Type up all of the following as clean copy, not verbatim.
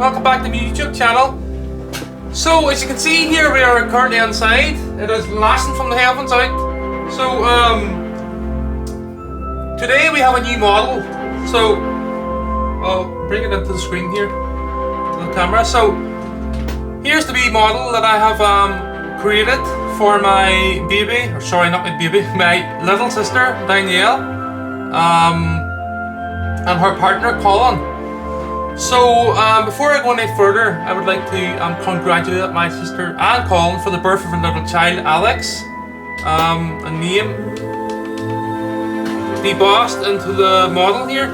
welcome back to my YouTube channel. So as you can see here, we are currently inside. It is lasting from the heavens out. So today we have a new model. So I'll bring it into the screen here, to the camera. So here's the wee model that I have created for my baby, or sorry, not my baby, my little sister Danielle, and her partner Colin. So before I go any further, I would like to congratulate my sister and Colin for the birth of a little child, Alex. A name debossed into the model here.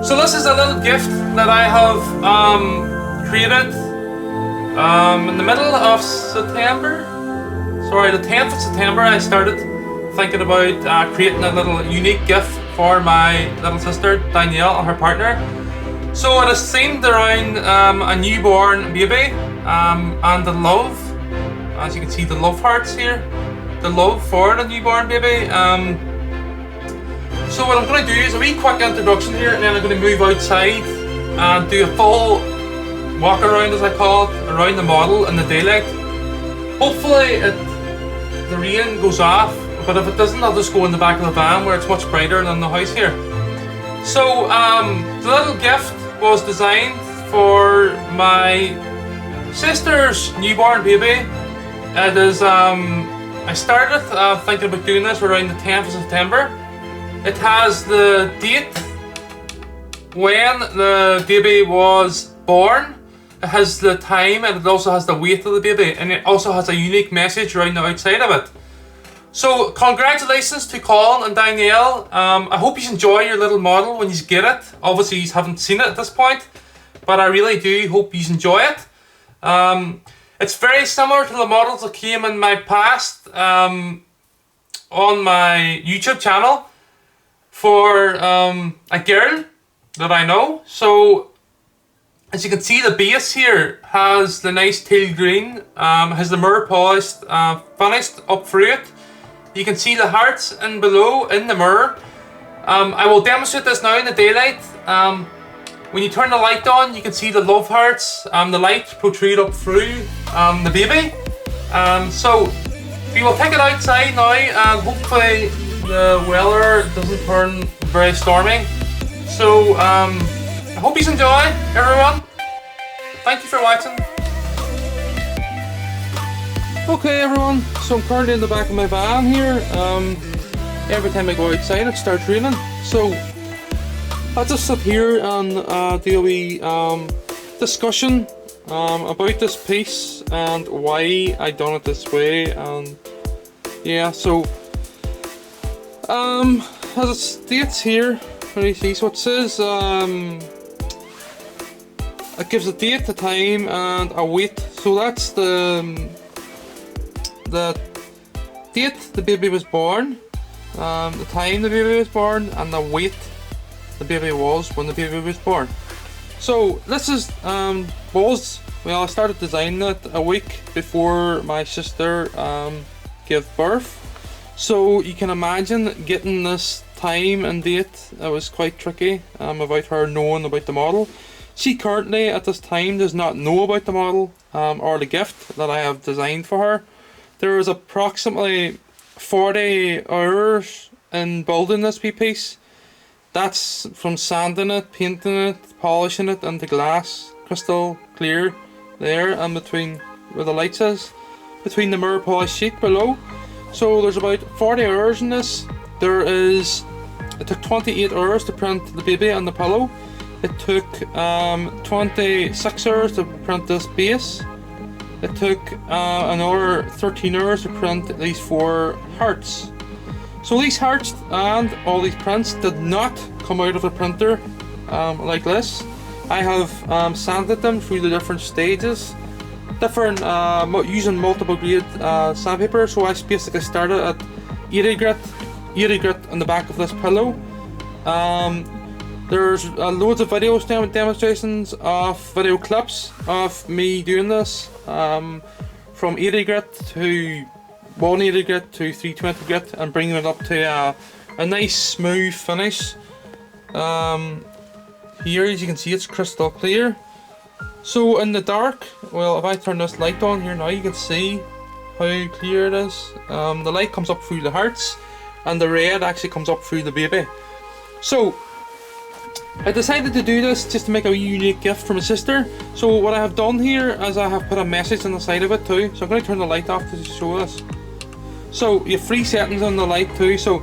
So this is a little gift that I have created in the middle of September. Sorry, the 10th of September I started thinking about creating a little unique gift for my little sister Danielle and her partner. So it is themed around a newborn baby and the love. As you can see, the love hearts here. The love for the newborn baby. So what I'm going to do is a wee quick introduction here, and then I'm going to move outside and do a full walk around, as I call it, around the model in the daylight. Hopefully the rain goes off, but if it doesn't, I'll just go in the back of the van where it's much brighter than the house here. So the little gift was designed for my sister's newborn baby. It is, I started thinking about doing this around the 10th of September. It has the date when the baby was born. It has the time, and it also has the weight of the baby, and it also has a unique message around the outside of it. So congratulations to Colin and Danielle. I hope you enjoy your little model when you get it. Obviously you haven't seen it at this point, but I really do hope you enjoy it. It's very similar to the models that came in my past on my YouTube channel for a girl that I know. So as you can see, the base here has the nice teal green, has the mirror polished finished up through it. You can see the hearts in below in the mirror. I will demonstrate this now in the daylight. When you turn the light on, you can see the love hearts. The light protrude up through the baby. So we will take it outside now, and hopefully the weather doesn't turn very stormy. So I hope you enjoy, everyone. Thank you for watching. Okay everyone, so I'm currently in the back of my van here. Every time I go outside it starts raining, so I'll just sit here and do a wee discussion about this piece and why I done it this way. And yeah, so as it states here, what do you see? So it says it gives a date, a time, and a weight. So that's the date the baby was born, the time the baby was born, and the weight the baby was when the baby was born. So this is well, I started designing it a week before my sister gave birth. So you can imagine getting this time and date. It was quite tricky without her knowing about the model. She currently at this time does not know about the model or the gift that I have designed for her. There was approximately 40 hours in building this wee piece. That's from sanding it, painting it, polishing it into glass, crystal clear there, and between where the lights is, between the mirror polished sheet below. So there's about 40 hours in this. It took 28 hours to print the baby and the pillow. It took 26 hours to print this base. It took another 13 hours to print these 4 hearts. So these hearts and all these prints did not come out of the printer like this. I have sanded them through the different stages, using multiple grade sandpaper. So I basically started at 80 grit on the back of this pillow. There's loads of video demonstrations of video clips of me doing this, from 80 grit to 180 grit to 320 grit, and bringing it up to a nice smooth finish. Here, as you can see, it's crystal clear. So in the dark, well, if I turn this light on here now, you can see how clear it is. The light comes up through the hearts, and the red actually comes up through the baby. So I decided to do this just to make a wee unique gift for my sister. So what I have done here is I have put a message on the side of it too. So I'm going to turn the light off to show this. So you have 3 settings on the light too. So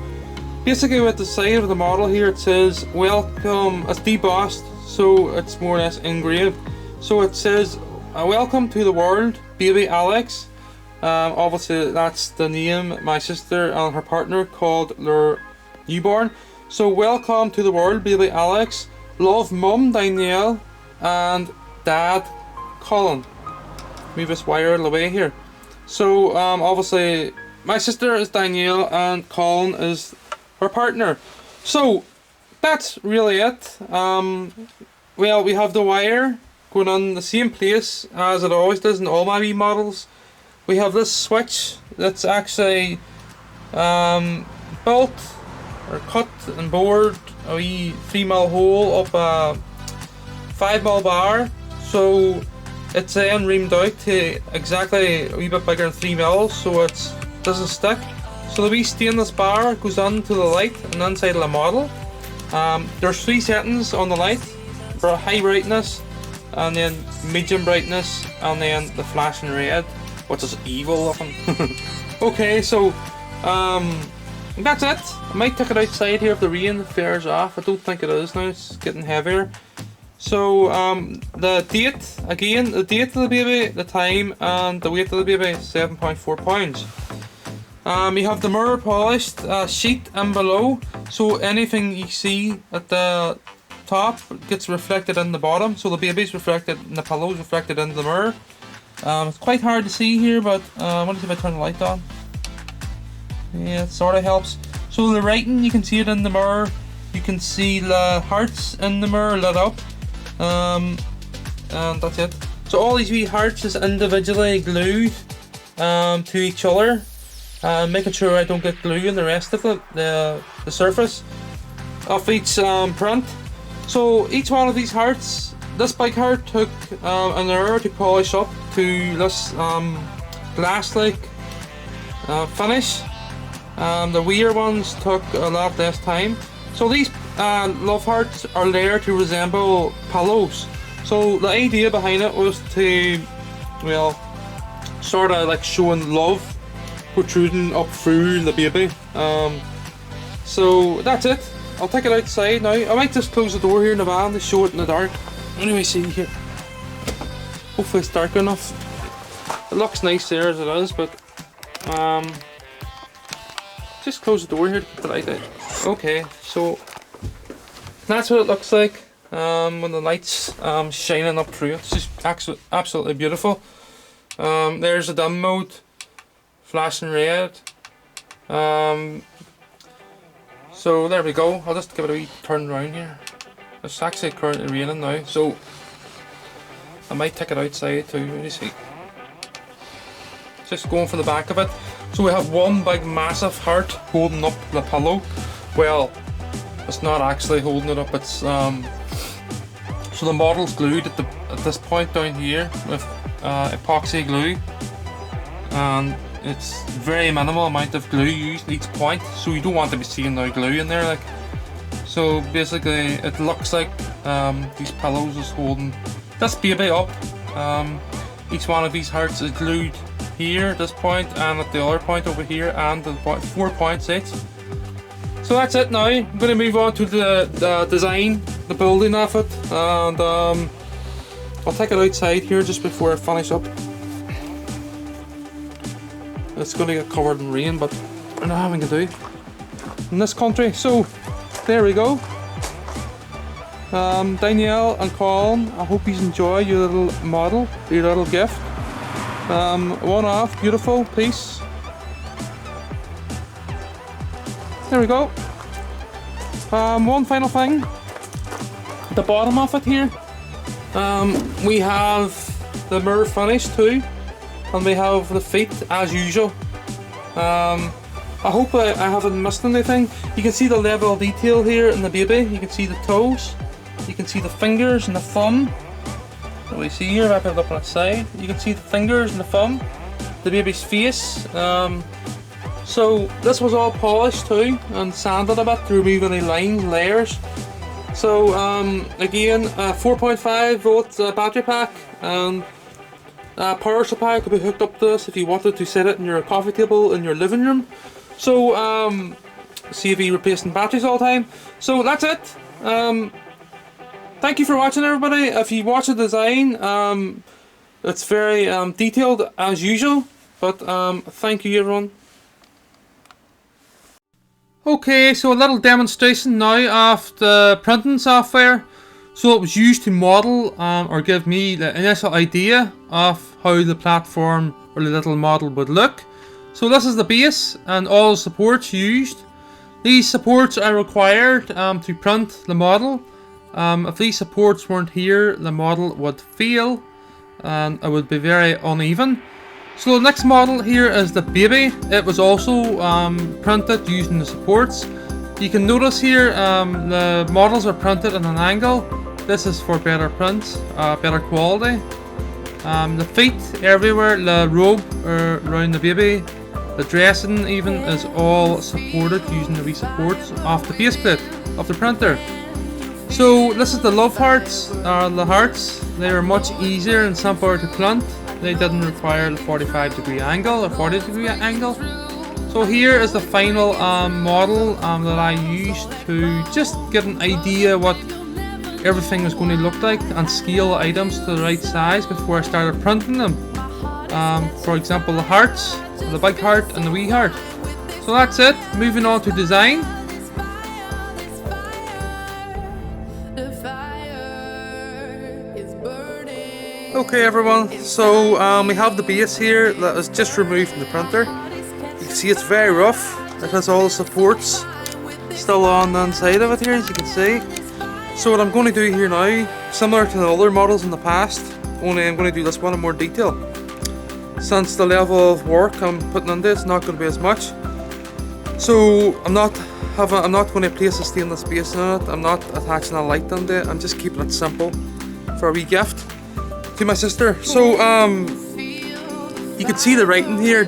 basically with the side of the model here, it says welcome. It's debossed, so it's more or less engraved. So it says welcome to the world, baby Alex. Obviously that's the name my sister and her partner called their newborn. So welcome to the world, baby Alex. Love, mum Danielle and dad Colin. Move this wire out of the way here. So obviously my sister is Danielle and Colin is her partner. So that's really it. Well, we have the wire going on the same place as it always does in all my wee models. We have this switch that's actually built or cut and bored a wee 3mm hole up a 5mm bar, so it's then reamed out to exactly a wee bit bigger than 3mm, so it doesn't stick. So the wee stainless bar goes onto the light and the inside of the model. There's 3 settings on the light for high brightness, and then medium brightness, and then the flashing red, which is evil looking. Okay, so that's it. I might take it outside here if the rain fares off. I don't think it is now, it's getting heavier. So the date, again, the date of the baby, the time, and the weight of the baby is 7.4 pounds. You have the mirror polished sheet and below, so anything you see at the top gets reflected in the bottom, so the baby's reflected and the pillow's reflected into the mirror. It's quite hard to see here, but I want to see if I turn the light on. Yeah, it sort of helps. So the writing, you can see it in the mirror. You can see the hearts in the mirror lit up. And that's it. So all these wee hearts is individually glued to each other, making sure I don't get glue in the rest of it, the surface of each print. So each one of these hearts, this big heart took an hour to polish up to this glass-like finish. The weird ones took a lot less time. So these love hearts are there to resemble pillows. So the idea behind it was to, well, sort of like showing love protruding up through the baby. So that's it. I'll take it outside now. I might just close the door here in the van to show it in the dark. Anyway, see here. Hopefully it's dark enough. It looks nice there as it is, but just close the door here to keep the light out. Okay, so that's what it looks like when the light's shining up through it. It's just absolutely beautiful. There's the dim mode, flashing red. So there we go. I'll just give it a wee turn around here. It's actually currently raining now, so I might take it outside too. Let me see. Just going for the back of it. So we have one big massive heart holding up the pillow. Well, it's not actually holding it up. It's so the model's glued at this point down here with epoxy glue, and it's very minimal amount of glue used at each point. So you don't want to be seeing no glue in there, like. So basically, it looks like these pillows is holding this baby up. Each one of these hearts is glued here at this point and at the other point over here, and the 4 points each. So that's it now. I'm going to move on to the design, the building of it, and I'll take it outside here just before I finish up. It's going to get covered in rain, but we're not having to do in this country. So there we go. Danielle and Colin, I hope you enjoy your little model, your little gift. One off, beautiful piece. There we go. One final thing. At the bottom of it here, we have the mirror finish too, and we have the feet as usual. I hope I haven't missed anything. You can see the level of detail here in the baby. You can see the toes, you can see the fingers and the thumb. So we see here, if I put it up on its side, you can see the fingers and the thumb, the baby's face. So this was all polished too and sanded a bit to remove any lines, layers. So again, a 4.5 volt battery pack and power supply could be hooked up to this if you wanted to set it in your coffee table in your living room. So save you replacing batteries all the time. So that's it. Thank you for watching, everybody. If you watch the design, it's very detailed as usual, but thank you everyone. Okay, so a little demonstration now of the printing software. So it was used to model or give me the initial idea of how the platform or the little model would look. So this is the base and all the supports used. These supports are required to print the model. If these supports weren't here, the model would fail and it would be very uneven. So the next model here is the baby. It was also printed using the supports. You can notice here the models are printed at an angle. This is for better print, better quality. The feet everywhere, the robe around the baby, the dressing even is all supported using the wee supports off the base plate of the printer. So this is the love hearts, the hearts. They are much easier and simpler to print. They didn't require the 45-degree angle or 40-degree angle. So here is the final model that I used to just get an idea what everything was going to look like and scale items to the right size before I started printing them. For example, the hearts, the big heart and the wee heart. So that's it. Moving on to design. Okay everyone, so we have the base here that is just removed from the printer. You can see it's very rough. It has all the supports still on the inside of it here, as you can see. So what I'm going to do here now, similar to the other models in the past, only I'm going to do this one in more detail. Since the level of work I'm putting into it's not going to be as much. So I'm not going to place a stainless base on it. I'm not attaching a light onto it. I'm just keeping it simple for a wee gift to my sister. So you can see the writing here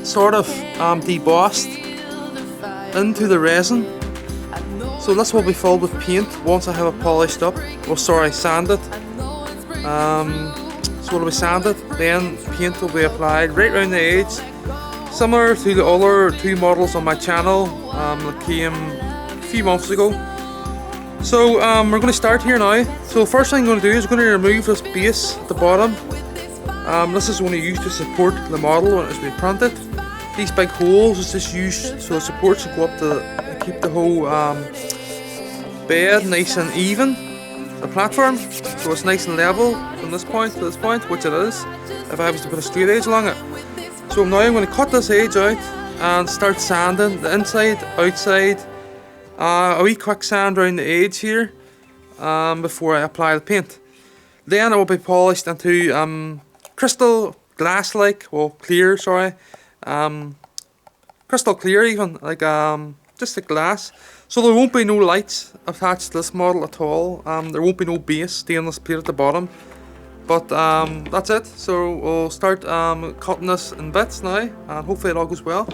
sort of debossed into the resin. So this will be filled with paint once I have it polished up. Well, sorry, sanded. So it'll be sanded, then paint will be applied right around the edge, similar to the other two models on my channel that came a few months ago. So we're going to start here now. So the first thing I'm going to do is going to remove this base at the bottom. This is only used to support the model when it's been printed. These big holes is just used so the supports will go up to keep the whole bed nice and even, the platform, so it's nice and level from this point to this point, which it is, if I was to put a straight edge along it. So now I'm going to cut this edge out and start sanding the inside, outside, a wee quick sand around the edge here before I apply the paint. Then it will be polished into crystal glass-like, well clear, sorry, crystal clear even, like just like glass. So there won't be no lights attached to this model at all. There won't be no base stainless plate at the bottom. But that's it. So we'll start cutting this in bits now, and hopefully it all goes well.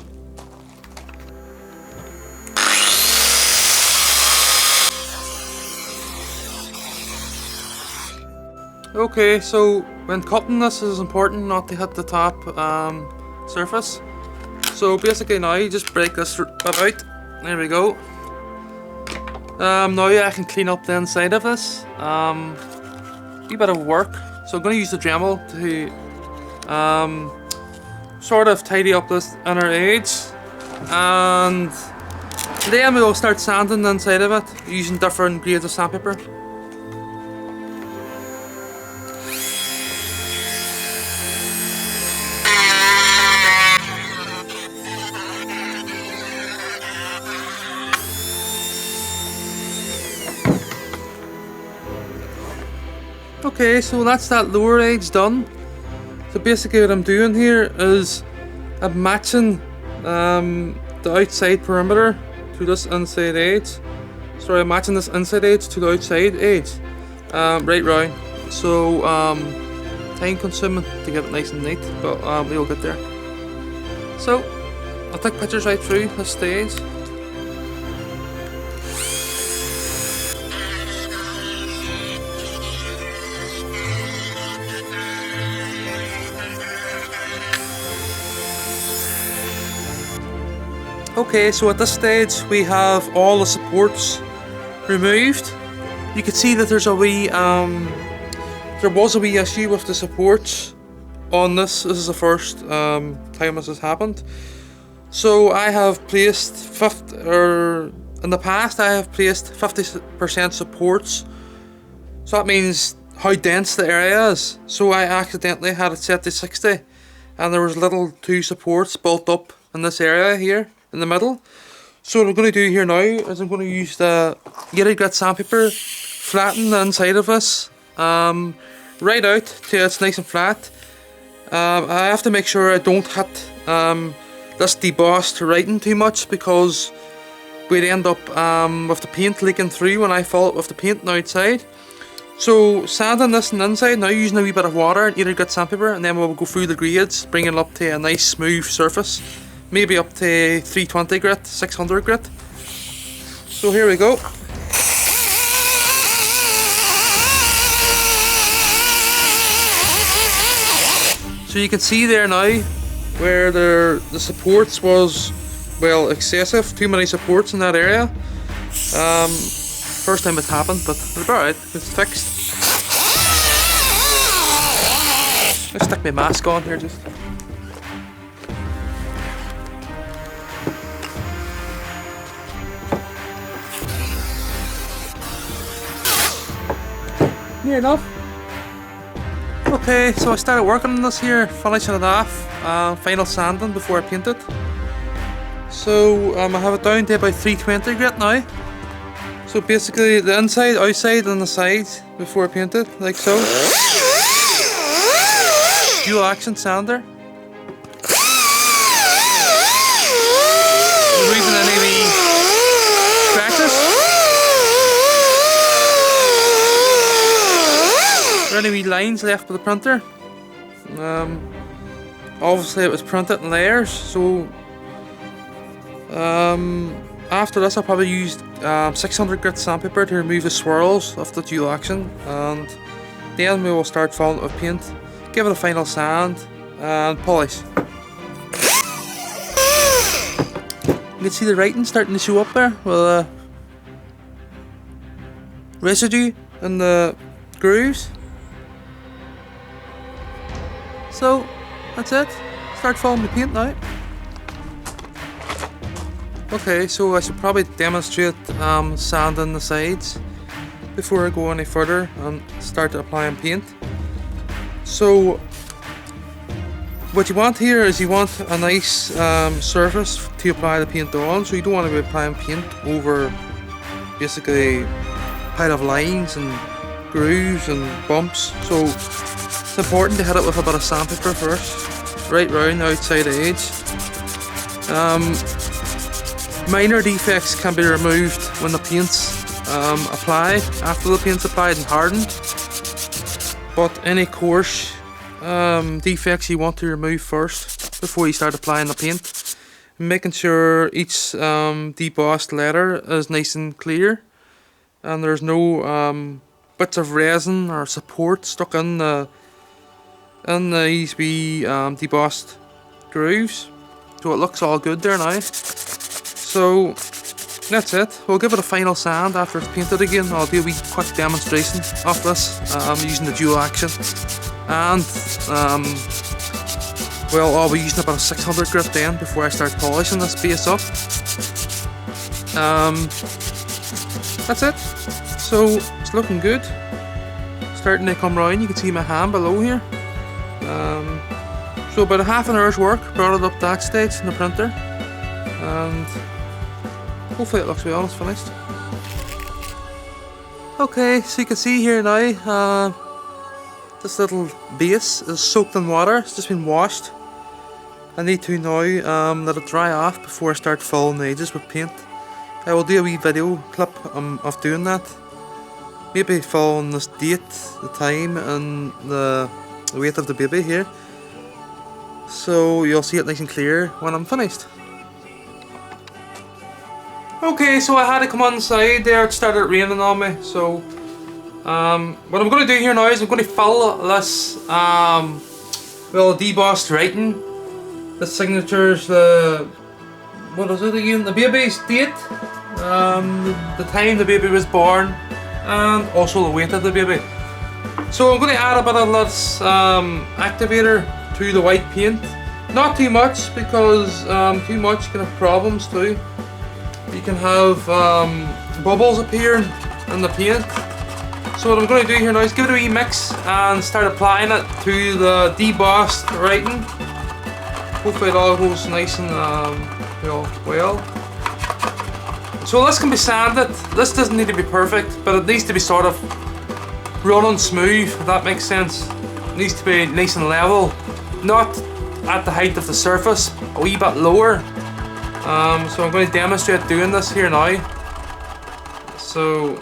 Okay, so when cutting this, it is important not to hit the top surface. So basically now you just break this bit out. There we go. Now I can clean up the inside of this. Wee bit of work. So I'm going to use the Dremel to sort of tidy up this inner edge, and then we'll start sanding the inside of it using different grades of sandpaper. Okay, so that's that lower edge done. So basically what I'm doing here is I'm matching the outside perimeter to this inside edge. Sorry, I'm matching this inside edge to the outside edge, right round. so time consuming to get it nice and neat, but we'll get there. So I'll take pictures right through the stage. Okay, so at this stage we have all the supports removed. You can see that there's a wee there was a wee issue with the supports on this. This is the first time this has happened. So I have placed in the past I have placed 50% supports. So that means how dense the area is. So I accidentally had it set to 60, and there was little 2 supports built up in this area here in the middle. So what I'm going to do here now is I'm going to use the gritty grit sandpaper, flatten the inside of this right out till it's nice and flat. I have to make sure I don't hit this debossed writing too much, because we'd end up with the paint leaking through when I fill it with the paint on the outside. So sanding this on the inside now using a wee bit of water and gritty grit sandpaper, and then we'll go through the grades, bringing it up to a nice smooth surface. Maybe up to 320 grit, 600 grit. So here we go. So you can see there now where the supports was, well, excessive. Too many supports in that area. First time it's happened, but it's alright, it's fixed. Let's stick my mask on here just. Near enough. Okay, so I started working on this here, finishing it off, final sanding before I paint it. So I have it down to about 320 grit now. So basically the inside, outside and the sides before I paint it, like so. Dual action sander. Removing any wee scratches. Any wee lines left with the printer. Obviously it was printed in layers, so after this I'll probably use 600 grit sandpaper to remove the swirls of the dual action, and then we will start filling it with paint, give it a final sand and polish. You can see the writing starting to show up there with residue in the grooves. So that's it. Start filling the paint now. Okay, so I should probably demonstrate sanding the sides before I go any further and start applying paint. So what you want here is you want a nice surface to apply the paint on. So you don't want to be applying paint over basically a pile of lines and grooves and bumps. So it's important to hit it with a bit of sandpaper first, right round the outside edge. Minor defects can be removed when the paint's applied, after the paint's applied and hardened. But any coarse defects you want to remove first before you start applying the paint. Making sure each debossed letter is nice and clear, and there's no bits of resin or support stuck in these wee debossed grooves. So it looks all good there now. So that's it. We'll give it a final sand after it's painted again. I'll do a wee quick demonstration of this using the dual action, and well, I'll be using about a 600 grit then before I start polishing this base up. That's it. So it's looking good. Starting to come round. You can see my hand below here. So about a half an hour's work brought it up that stage in the printer, and hopefully it looks well when it's finished. Okay, so you can see here now, this little base is soaked in water. It's just been washed. I need to now let it dry off before I start filling the edges with paint. I will do a wee video clip of doing that. maybe following this date, the time, and the weight of the baby here. So you'll see it nice and clear when I'm finished. Okay, so I had to come inside there. It started raining on me. So what I'm going to do here now is I'm going to fill this well, debossed writing. The signatures, what is it again? The baby's date, the time the baby was born, and also the weight of the baby. So I'm going to add a bit of this activator to the white paint. Not too much, because too much can have problems too. You can have bubbles appear in the paint. So what I'm going to do here now is give it a wee mix and start applying it to the debossed writing. Hopefully it all goes nice and well. So this can be sanded. This doesn't need to be perfect, but it needs to be sort of running smooth, if that makes sense. It needs to be nice and level, not at the height of the surface, a wee bit lower. So I'm going to demonstrate doing this here now. So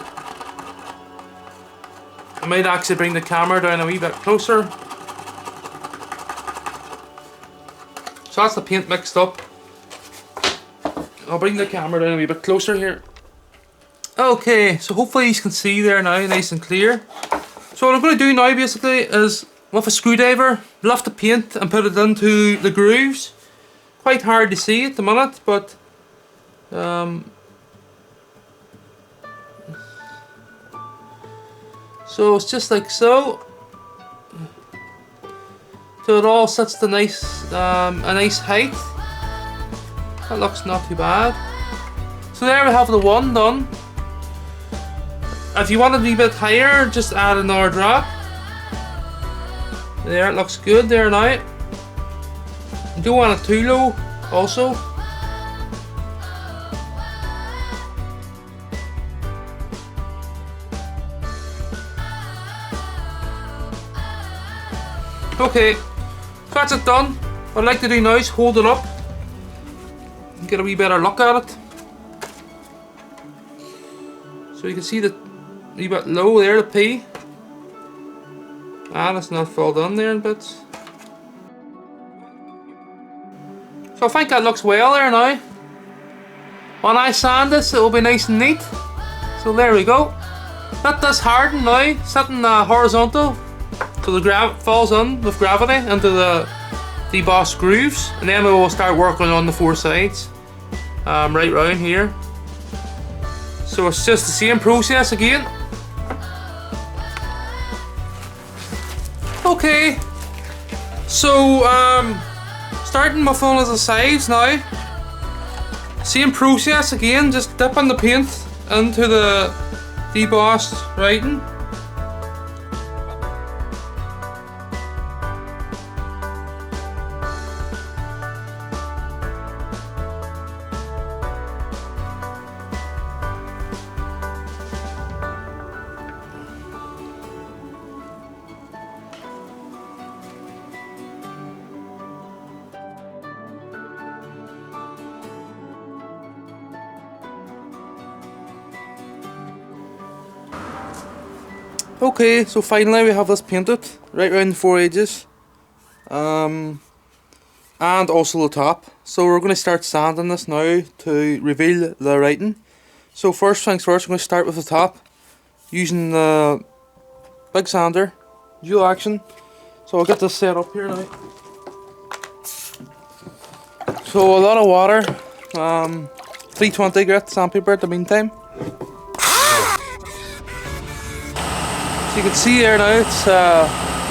I might actually bring the camera down a wee bit closer. So that's the paint mixed up. I'll bring the camera down a wee bit closer here. Okay, so hopefully you can see there now, nice and clear. So what I'm going to do now basically is, with a screwdriver, lift the paint and put it into the grooves. Quite hard to see at the minute, but so it's just like so. So it all sits to a nice height. That looks not too bad. So there we have the one done. If you want it a wee bit higher, just add another drop. There, it looks good there now. You don't want it too low also. Okay, so that's it done. What I'd like to do now is hold it up and get a wee better look at it. So you can see the wee bit low there, the P. And it's not filled in there in bits. So I think that looks well there now. When I sand this, it will be nice and neat. So there we go. Let this harden now, sitting horizontal, so the falls in with gravity into the debossed grooves, and then we will start working on the four sides, right round here. So it's just the same process again. Okay, so starting with one of the sides now. Same process again, just dipping the paint into the debossed writing. Okay, so finally we have this painted right around the four edges, and also the top. So we're going to start sanding this now to reveal the writing. So first things first, I'm going to start with the top using the big sander, dual action. So I'll get this set up here now. So a lot of water, 320 grit sandpaper at the meantime. So you can see here now it's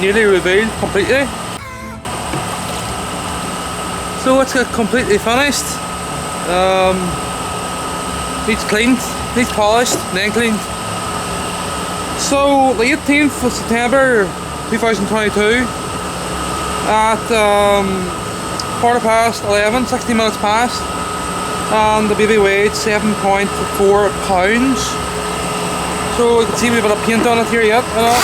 nearly revealed completely. So it's completely finished. Needs cleaned, needs polished, then cleaned. So the 18th of September 2022 at 11:15, 60 minutes past, and the baby weighed 7.4 pounds. So you can see we have a bit of paint on it here yet, you know.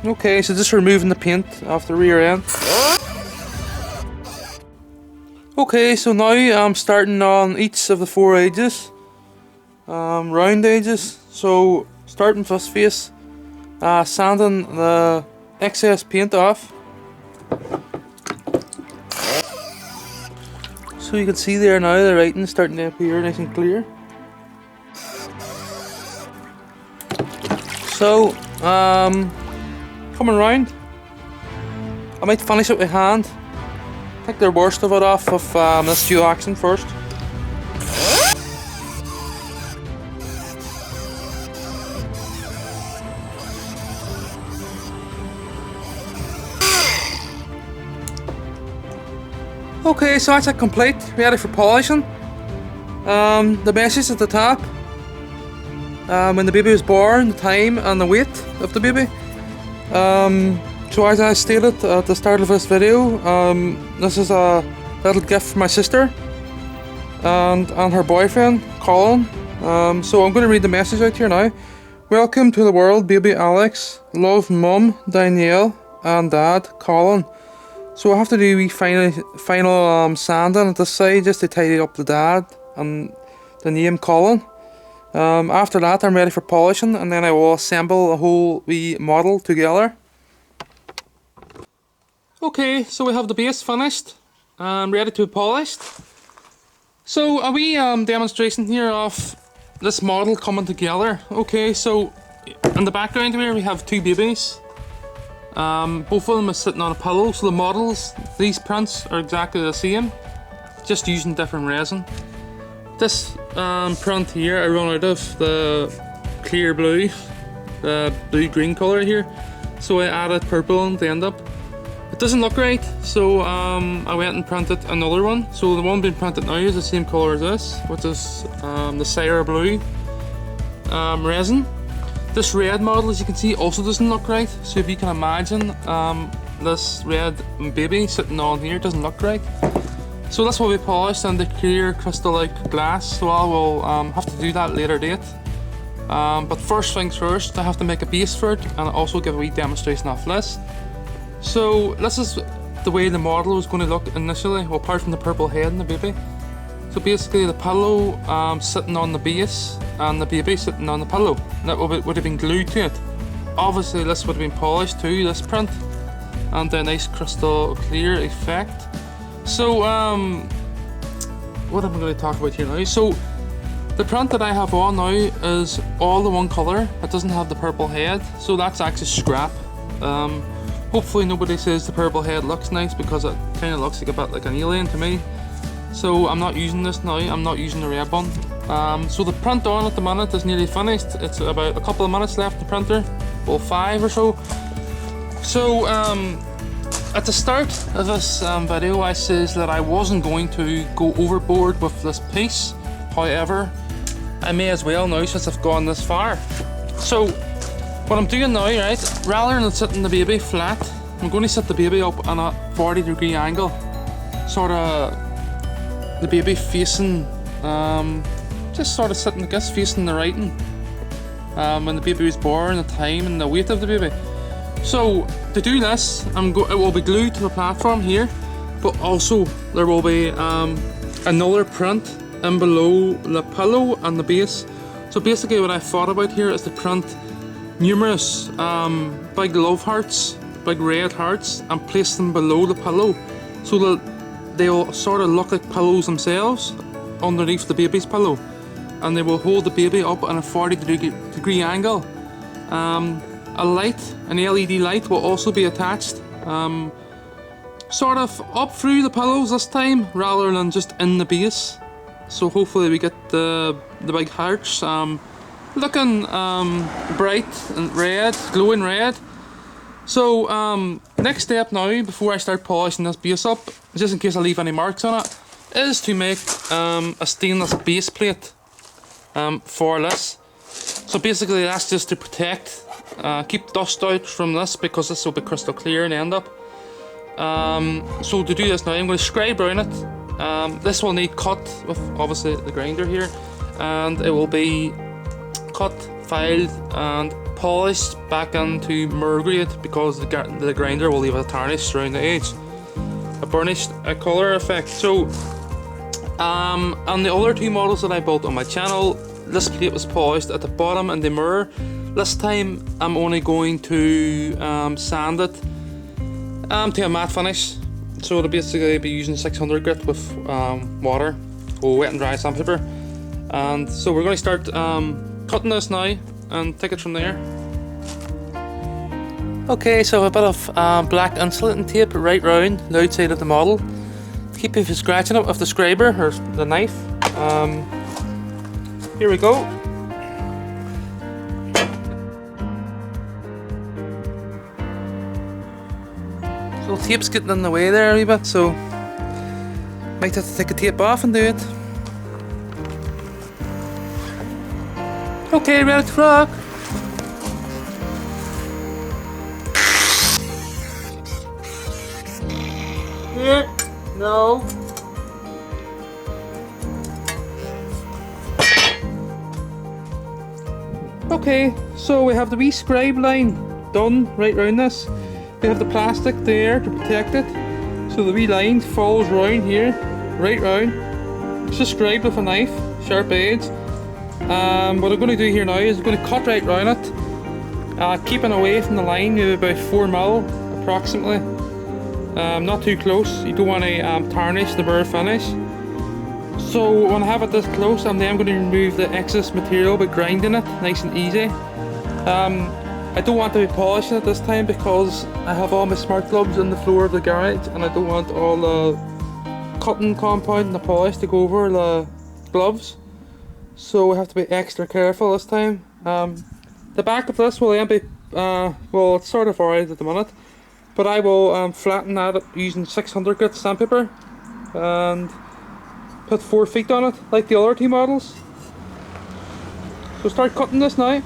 Okay, so just removing the paint off the rear end. Okay, so now I'm starting on each of the 4 edges, round edges. So starting with this face, sanding the excess paint off. So you can see there now the writing starting to appear nice and clear. So coming round, I might finish it with hand. Take the worst of it off of this dual action first. Okay, so that's it complete, ready for polishing. The message at the top, when the baby was born, the time and the weight of the baby. So as I stated at the start of this video, this is a little gift for my sister and her boyfriend, Colin. So I'm going to read the message out here now. Welcome to the world, baby Alex. Love, mum, Danielle, and dad, Colin. So I have to do a wee final sanding at this side just to tidy up the dad and the name Colin. After that I'm ready for polishing, and then I will assemble a whole wee model together. Okay, so we have the base finished and ready to be polished. So a wee demonstration here of this model coming together. Okay, so in the background here we have 2 babies. Both of them are sitting on a pillow, so the models, these prints are exactly the same, just using different resin. This print here, I run out of the clear blue, the blue-green colour here, so I added purple on the end up. It doesn't look right, so I went and printed another one. So the one being printed now is the same colour as this, which is the Sierra Blue resin. This red model, as you can see, also doesn't look right. So if you can imagine this red baby sitting on here doesn't look right. So this will be polished in the clear crystal-like glass, so I will have to do that later date. But first things first, I have to make a base for it and also give a wee demonstration of this. So this is the way the model was going to look initially, well, apart from the purple head and the baby. So basically the pillow sitting on the base and the baby sitting on the pillow. That would have been glued to it. Obviously this would have been polished too, this print, and a nice crystal clear effect. So what am I going to talk about here now? So the print that I have on now is all the one colour. It doesn't have the purple head, so that's actually scrap. Hopefully nobody says the purple head looks nice, because it kind of looks like a bit like an alien to me. So I'm not using this now, I'm not using the red one. So the print on at the minute is nearly finished. It's about a couple of minutes left in the printer, well 5 or so. So at the start of this video I says that I wasn't going to go overboard with this piece. However, I may as well now since I've gone this far. So what I'm doing now, right, rather than sitting the baby flat, I'm going to set the baby up on a 40-degree angle. Sort of the baby facing, just sort of sitting, I guess, facing the writing. When the baby was born, the time and the weight of the baby. So to do this, it will be glued to the platform here, but also there will be another print in below the pillow and the base. So basically what I thought about here is to print numerous big love hearts, big red hearts, and place them below the pillow, so that they'll sort of look like pillows themselves underneath the baby's pillow, and they will hold the baby up on a 40-degree angle. A light, an LED light, will also be attached, sort of up through the pillows this time, rather than just in the base. So hopefully we get the big hearts looking bright and red, glowing red. So next step now, before I start polishing this base up, just in case I leave any marks on it, is to make a stainless base plate for this. So basically that's just to protect, keep dust out from this, because this will be crystal clear and end up. So to do this now, I'm going to scrape around it. This will need cut with obviously the grinder here, and it will be cut filed and polished back into mirror grade because the grinder will leave a tarnish around the edge, a burnished colour effect. So on the other two models that I built on my channel, this plate was polished at the bottom and the mirror. This time I'm only going to sand it to a matte finish. So it'll basically be using 600 grit with water or wet and dry sandpaper. And so we're going to start cutting this now and take it from there. Okay, so a bit of black insulating tape right round the outside of the model to keep you from scratching it with the scraper or the knife. Here we go. So the tape's getting in the way there a wee bit, so might have to take the tape off and do it. Okay, ready to rock. Yeah, no. Okay, so we have the wee scribe line done right round this. We have the plastic there to protect it. So the wee line falls round here, right round. It's just scribed with a knife, sharp edge. What I'm going to do here now is I'm going to cut right round it, keeping away from the line, maybe about 4mm approximately. Not too close, you don't want to tarnish the mirror finish. So when I have it this close, I'm then going to remove the excess material by grinding it nice and easy. I don't want to be polishing it this time because I have all my smart gloves on the floor of the garage and I don't want all the cutting compound and the polish to go over the gloves. So we have to be extra careful this time. The back of this will then be, well, it's sort of alright at the minute, but I will flatten that using 600 grit sandpaper and put 4 feet on it like the other two models. So start cutting this now.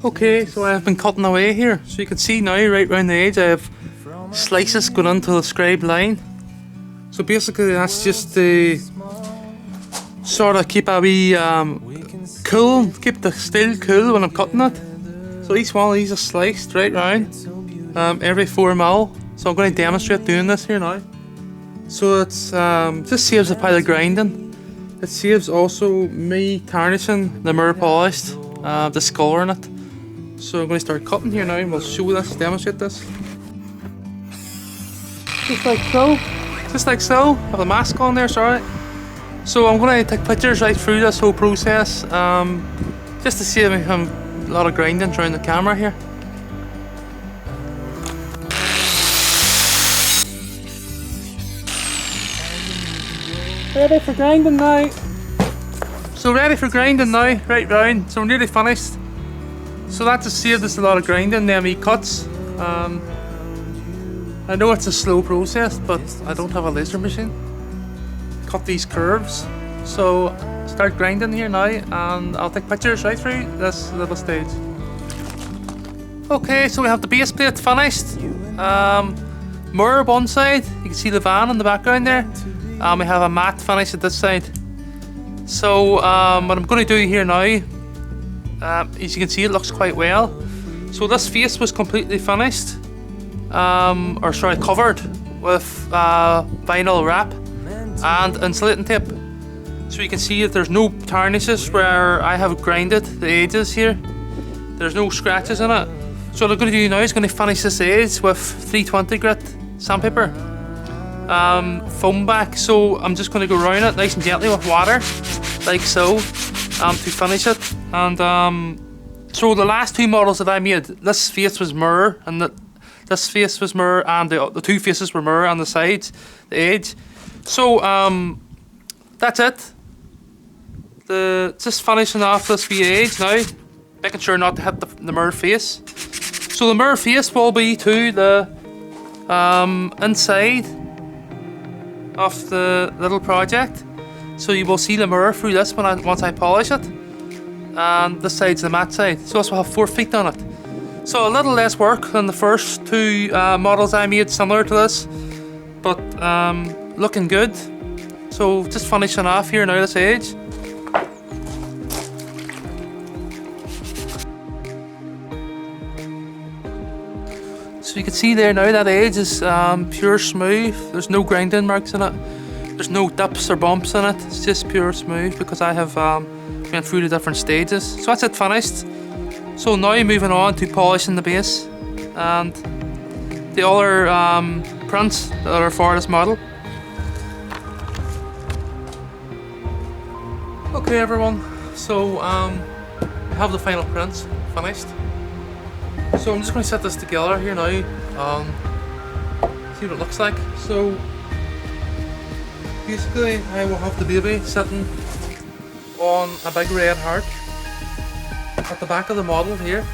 Okay, so I have been cutting away here. So you can see now right round the edge I have slices going into the scribe line. So basically that's just to sort of keep a wee cool, keep the steel cool when I'm cutting it. So each one of these is sliced right round, every 4mm. So I'm going to demonstrate doing this here now. So it's just saves a pile of grinding. It saves also me tarnishing the mirror polished, discolouring it. So I'm going to start cutting here now and we'll show this, demonstrate this. Just like so. Just like so. Have the mask on there, sorry. So I'm going to take pictures right through this whole process, just to save me a lot of grinding around the camera here. Ready for grinding now. So ready for grinding now, right round. So we're nearly finished. So that just saved us a lot of grinding, them wee cuts. I know it's a slow process, but I don't have a laser machine. Cut these curves. So start grinding here now and I'll take pictures right through this little stage. Okay, so we have the base plate finished. Mirror one side, you can see the van in the background there. We have a matte finish at this side. So what I'm going to do here now, as you can see, it looks quite well. So this face was completely finished, or sorry, covered with vinyl wrap and insulating tape. So you can see that there's no tarnishes where I have grinded the edges here. There's no scratches in it. So what I'm going to do now is going to finish this edge with 320 grit sandpaper, foam back. So I'm just going to go around it nice and gently with water, like so, to finish it. And so the last two models that I made, this face was mirror, and this face was mirror, and the two faces were mirror on the sides, the edge. So that's it. Just finishing off this wee edge now, making sure not to hit the mirror face. So the mirror face will be to the inside of the little project. So you will see the mirror through this once I polish it. And this side's the matte side. So this will have 4 feet on it. So a little less work than the first 2 models I made similar to this. But looking good. So just finishing off here now this edge. So you can see there now that edge is pure smooth. There's no grinding marks in it. There's no dips or bumps in it. It's just pure smooth because I have went through the different stages. So that's it finished. So now moving on to polishing the base and the other prints that are for this model. Okay everyone, so I have the final prints finished. So I'm just going to set this together here now, see what it looks like. So basically I will have the baby sitting on a big red heart at the back of the model here.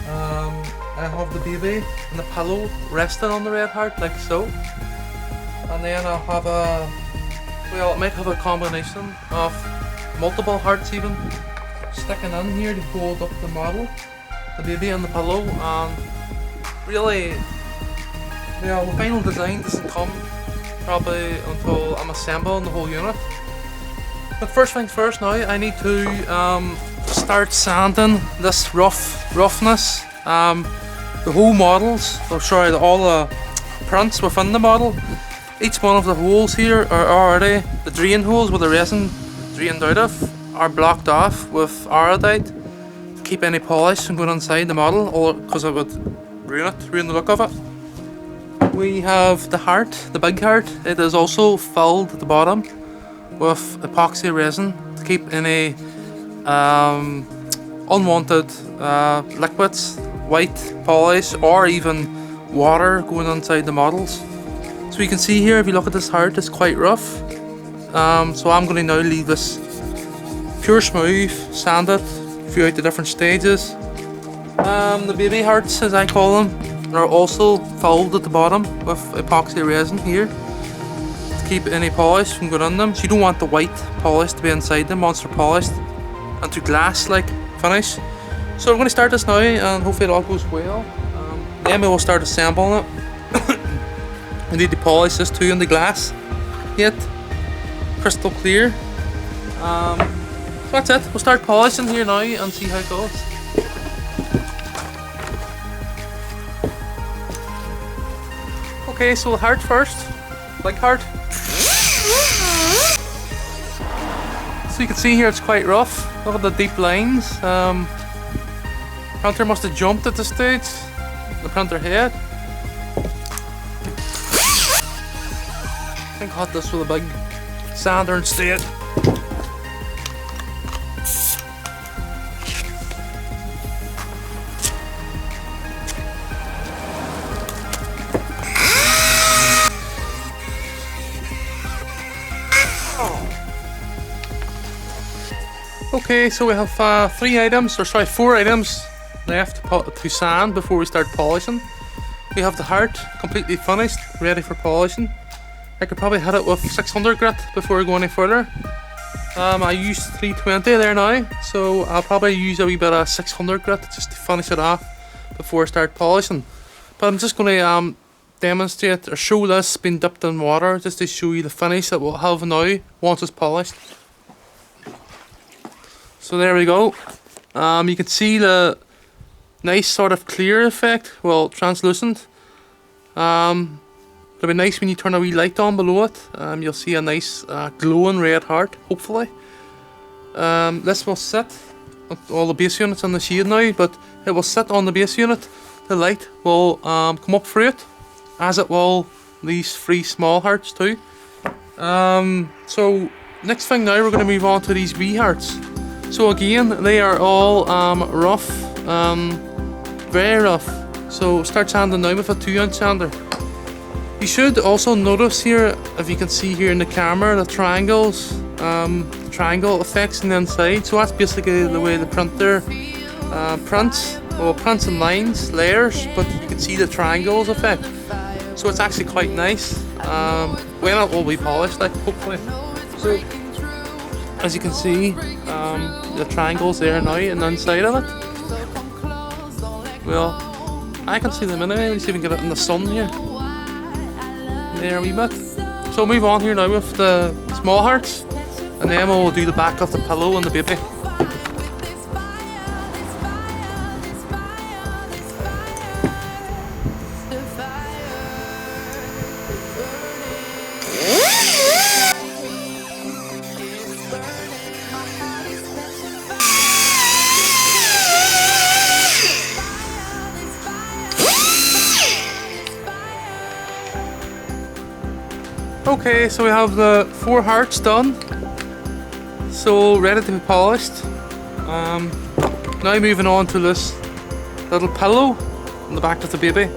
I have the baby and the pillow resting on the red heart like so. And then I'll have it might have a combination of multiple hearts even sticking in here to hold up the model, the baby and the pillow. And really, the final design doesn't come probably until I'm assembling the whole unit. But first things first now, I need to start sanding this roughness. The whole models, all the prints within the model, each one of the holes here are already, the drain holes where the resin drained out of are blocked off with iodide to keep any polish from going inside the model, or because it would ruin the look of it. We have the heart, the big heart. It is also filled at the bottom with epoxy resin to keep any unwanted liquids, white polish or even water going inside the models. So you can see here, if you look at this heart, it's quite rough. So I'm going to now leave this pure smooth, sand it throughout the different stages. The baby hearts, as I call them, are also filled at the bottom with epoxy resin here to keep any polish from going on them. So you don't want the white polish to be inside them once they're polished and to glass like finish. So we're going to start this now and hopefully it all goes well. Then we will start assembling it. We need to polish this too in the glass yet, crystal clear. So that's it, we'll start polishing here now and see how it goes. Okay, so the heart first, big heart. So you can see here it's quite rough. Look at the deep lines. Printer must have jumped at this stage, the printer head. I think I got this with a big sander instead. Okay, so we have 4 items left to sand before we start polishing. We have the heart completely finished, ready for polishing. I could probably hit it with 600 grit before we go any further. I used 320 there now, so I'll probably use a wee bit of 600 grit just to finish it off before I start polishing. But I'm just going to demonstrate or show this being dipped in water just to show you the finish that we'll have now once it's polished. So there we go. You can see the nice sort of clear effect, well, translucent. It'll be nice when you turn a wee light on below it. You'll see a nice glowing red heart, hopefully. This will sit, all the base units in the shade now, but it will sit on the base unit. The light will come up through it, as it will these 3 small hearts too. So next thing now, we're going to move on to these wee hearts. So again, they are all rough, very rough. So start sanding now with a 2-inch sander. You should also notice here, if you can see here in the camera, the triangles, triangle effects on the inside. So that's basically the way the printer prints and lines, layers, but you can see the triangles effect. So it's actually quite nice when it will be polished, like, hopefully. So as you can see, the triangles there now and the inside of it. Well, I can see them anyway. Let's see if we can get it in the sun here. There a wee bit. So move on here now with the small hearts, and then we'll do the back of the pillow and the baby. Okay, so we have the 4 hearts done, so ready to be polished. Now moving on to this little pillow on the back of the baby.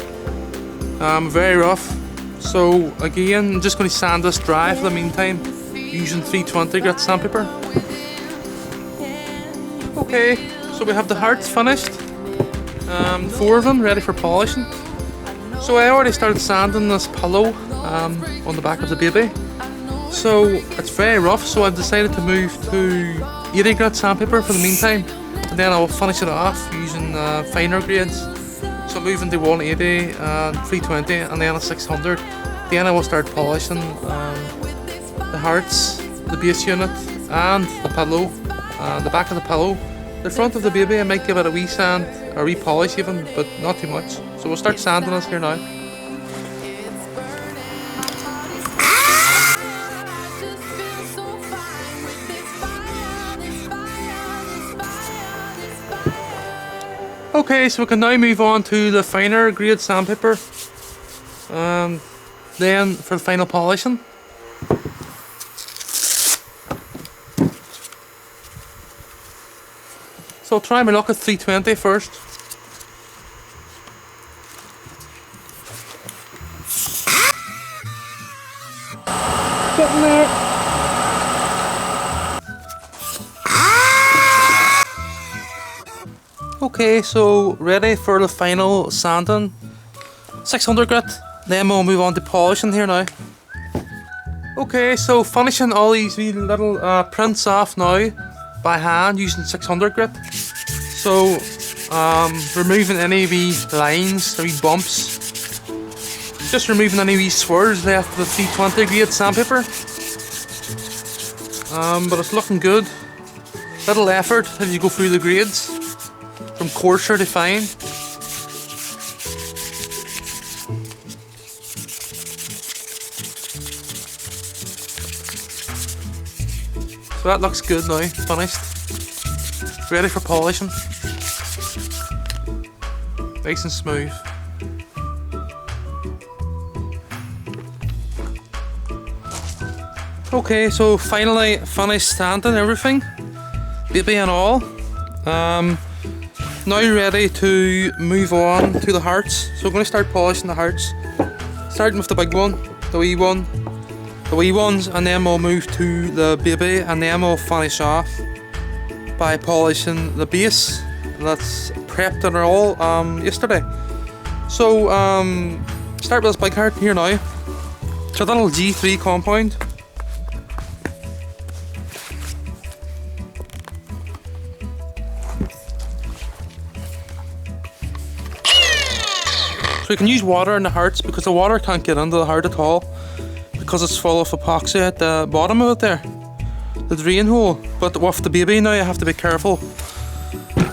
Very rough, so again I'm just going to sand this dry for the meantime using 320 grit sandpaper. Okay, so we have the hearts finished, 4 of them ready for polishing. So I already started sanding this pillow on the back of the baby. So it's very rough, so I've decided to move to 80 grit sandpaper for the meantime, and then I'll finish it off using finer grades. So moving to 180 and 320 and then a 600. Then I will start polishing the hearts, the base unit and the pillow, the back of the pillow. The front of the baby I might give it a wee sand, or repolish even, but not too much. So we'll start sanding this here now. Okay, so we can now move on to the finer grade sandpaper, then for the final polishing. So I'll try my luck at 320 first. Getting there. Okay, so ready for the final sanding. 600 grit, then we'll move on to polishing here now. Okay, so finishing all these wee little prints off now by hand using 600 grit. So removing any wee lines, or wee bumps. Just removing any wee swirls left with the 320 grade sandpaper. But it's looking good. Little effort as you go through the grades, from coarser to fine. So that looks good now, finished. Ready for polishing. Nice and smooth. Okay, so finally finished sanding everything, baby and all. Now ready to move on to the hearts. So I'm going to start polishing the hearts, starting with the big one, the wee one, the wee ones, and then we'll move to the baby, and then we'll finish off by polishing the base that's prepped and all yesterday. So start with this big heart here now. It's a little G3 compound. So you can use water in the hearts because the water can't get into the heart at all because it's full of epoxy at the bottom of it there, the drain hole. But with the baby now you have to be careful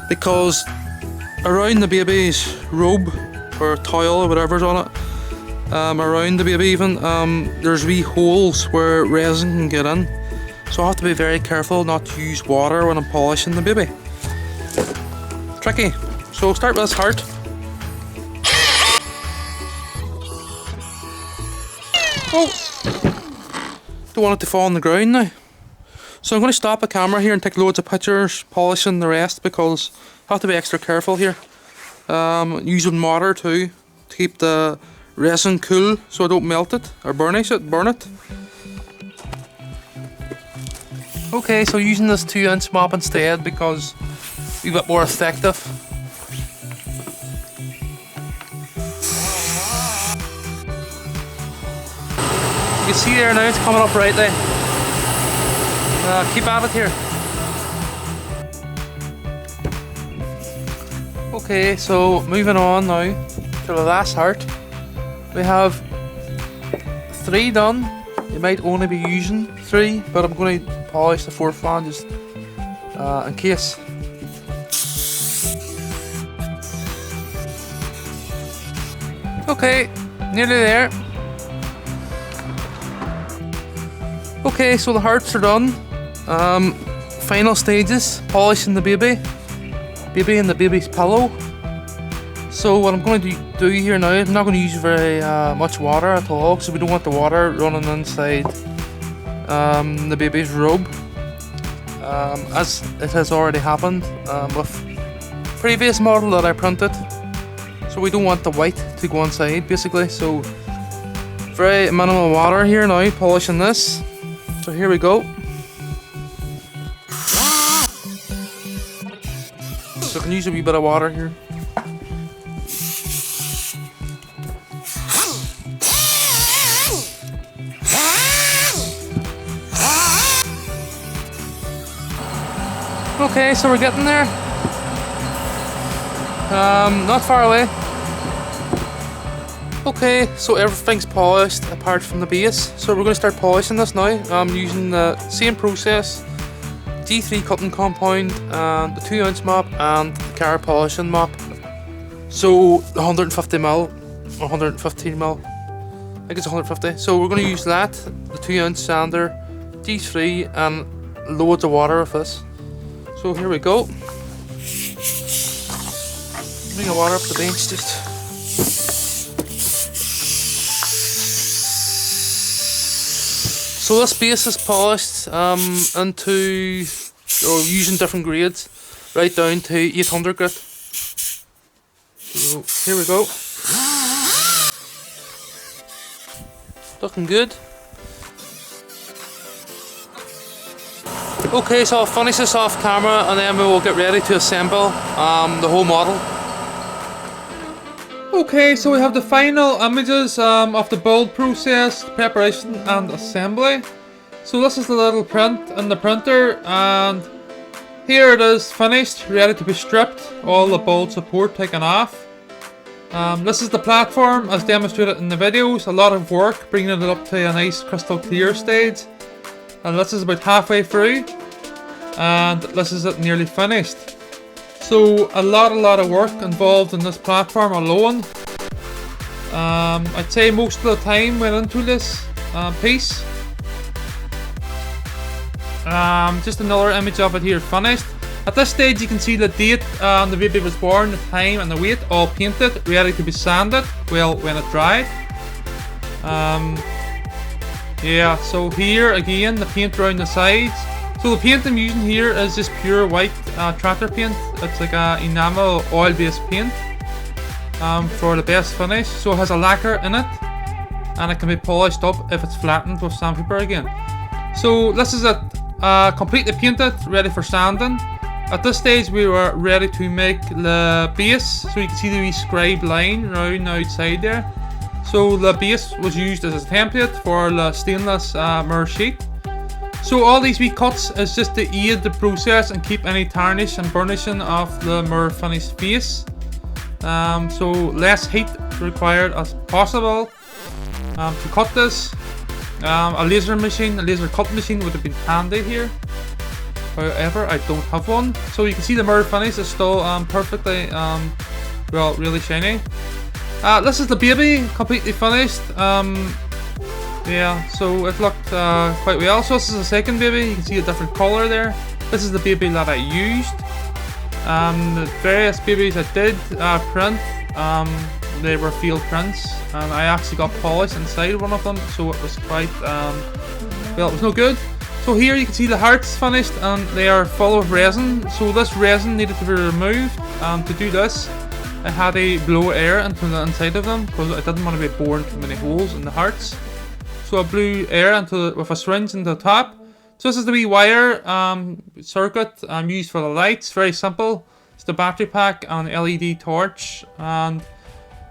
because around the baby's robe or towel or whatever's on it, around the baby even, there's wee holes where resin can get in. So I have to be very careful not to use water when I'm polishing the baby. Tricky. So we'll start with this heart. Oh! Don't want it to fall on the ground now. So I'm going to stop the camera here and take loads of pictures, polishing the rest because I have to be extra careful here. Using water too to keep the resin cool so I don't melt it or burn it. Okay, so using this 2-inch mop instead because it's a bit more effective. You can see there now it's coming up right there. keep at it here. Okay, so moving on now to the last heart. We have 3 done. You might only be using 3, but I'm going to polish the 4th one just in case. Okay, nearly there. Okay, so the hearts are done. Final stages, polishing the baby and the baby's pillow. So what I'm going to do here now, I'm not going to use very much water at all, because we don't want the water running inside the baby's robe, as it has already happened with previous model that I printed. So we don't want the white to go inside, basically. So very minimal water here now, polishing this. So here we go. So I can use a wee bit of water here. Okay, so we're getting there. Not far away. Okay, so everything's polished apart from the base. So we're going to start polishing this now. I'm using the same process. D3 cutting compound and the 2-ounce mop and the car polishing mop. So 150ml or 115ml. I think it's 150. So we're going to use that, the 2-ounce sander, D3 and loads of water with this. So here we go. Bring the water up the bench just. So this base is polished into, or using different grades, right down to 800 grit. So here we go. Looking good. Okay, so I'll finish this off camera and then we will get ready to assemble the whole model. Okay, so we have the final images of the build process, preparation and assembly. So this is the little print in the printer, and here it is finished, ready to be stripped, all the build support taken off. This is the platform as demonstrated in the videos, a lot of work bringing it up to a nice crystal clear stage. And this is about halfway through, and this is it nearly finished. So a lot of work involved in this platform alone. I'd say most of the time went into this piece. Just another image of it here finished. At this stage you can see the date the baby was born, the time and the weight all painted, ready to be sanded, well, when it dried. Yeah, so here again the paint around the sides. So the paint I'm using here is just pure white tractor paint. It's like a enamel oil based paint for the best finish. So it has a lacquer in it and it can be polished up if it's flattened with sandpaper again. So this is it, completely painted, ready for sanding. At this stage we were ready to make the base, so you can see the wee scribe line around the outside there. So the base was used as a template for the stainless mirror sheet. So all these wee cuts is just to aid the process and keep any tarnish and burnishing of the mirror finished face. So less heat required as possible. To cut this, a laser cut machine would have been handy here. However, I don't have one. So you can see the mirror finish is still perfectly, well, really shiny. This is the baby, completely finished. Yeah, so it looked quite well. So this is the second baby, you can see a different colour there. This is the baby that I used. The various babies I did print, they were field prints, and I actually got polish inside one of them, so it was quite, well, it was no good. So here you can see the hearts finished and they are full of resin. So this resin needed to be removed. To do this, I had to blow air into the inside of them because I didn't want to be boring too many holes in the hearts. So I blew air into with a syringe into the top. So this is the wee wire circuit used for the lights. Very simple. It's the battery pack and LED torch, and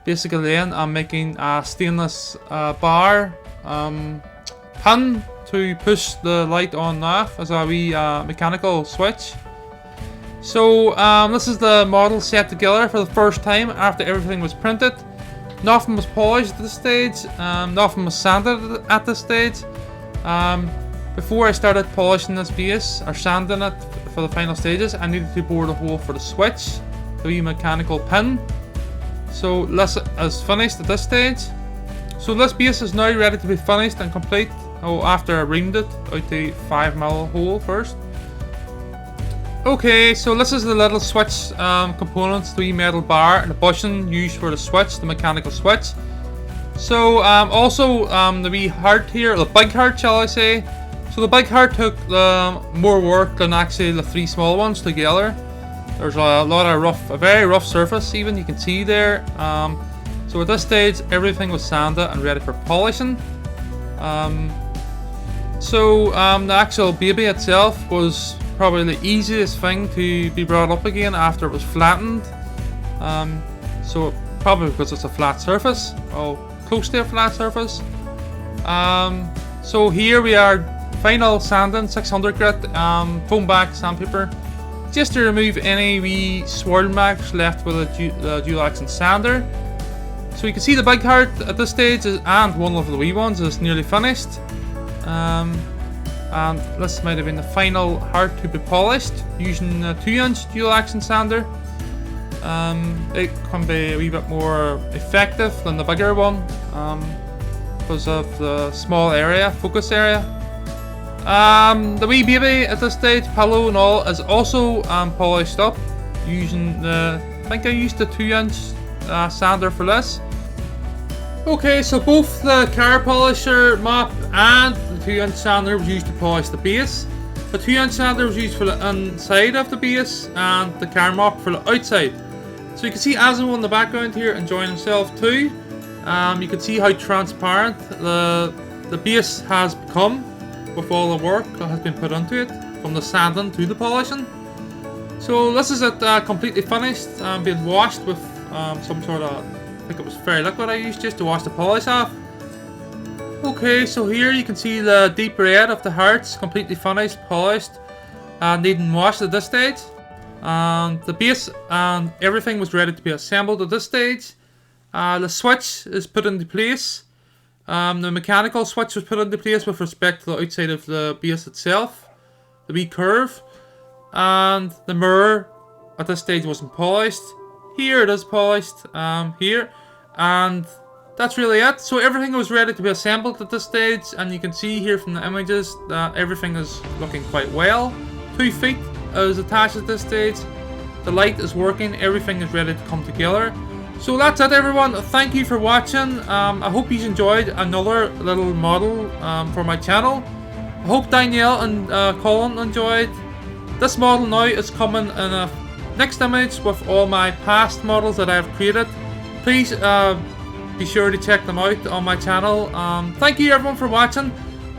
basically then I'm making a stainless bar pin to push the light on and off as a wee mechanical switch. So this is the model set together for the first time after everything was printed. Nothing was polished at this stage, nothing was sanded at this stage. Before I started polishing this base or sanding it for the final stages, I needed to bore the hole for the switch, the wee mechanical pin. So this is finished at this stage. So this base is now ready to be finished and complete. After I reamed it out the 5mm hole first. Okay, so this is the little switch components, the wee metal bar and the bushing used for the switch, the mechanical switch. So also the wee heart here, the big heart shall I say. So the big heart took more work than actually the 3 small ones together. There's a lot of a very rough surface even, you can see there. So at this stage everything was sanded and ready for polishing. The actual baby itself was probably the easiest thing to be brought up again after it was flattened. So probably because it's a flat surface, or close to a flat surface. So here we are, final sanding, 600 grit foam back sandpaper, just to remove any wee swirl marks left with the dual action sander. So you can see the big heart at this stage and one of the wee ones is nearly finished. And this might have been the final heart to be polished using a 2-inch dual action sander. It can be a wee bit more effective than the bigger one because of the small area, focus area. The wee baby at this stage, pillow and all, is also polished up using I think I used the 2-inch sander for this. Okay, so both the car polisher mop and the 2-inch sander was used to polish the base. The 2-inch sander was used for the inside of the base and the car mop for the outside. So you can see Asimo in the background here enjoying himself too. You can see how transparent the base has become with all the work that has been put into it, from the sanding to the polishing. So this is it completely finished, being washed with some sort of, I think it was fairy liquid I used just to wash the polish off. Okay, so here you can see the deep red of the hearts, completely finished, polished, and needing washed at this stage. And the base and everything was ready to be assembled at this stage. The switch is put into place. The mechanical switch was put into place with respect to the outside of the base itself, the wee curve. And the mirror at this stage wasn't polished. Here it is polished, here. And that's really it. So everything was ready to be assembled at this stage, and you can see here from the images that everything is looking quite well. 2 feet is attached at this stage. The light is working, everything is ready to come together. So that's it everyone, thank you for watching. I hope you enjoyed another little model for my channel. I hope Danielle and Colin enjoyed. This model now is coming in a next image with all my past models that I have created. Please be sure to check them out on my channel. Thank you everyone for watching.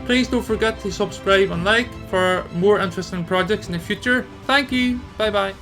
Please don't forget to subscribe and like for more interesting projects in the future. Thank you, bye bye.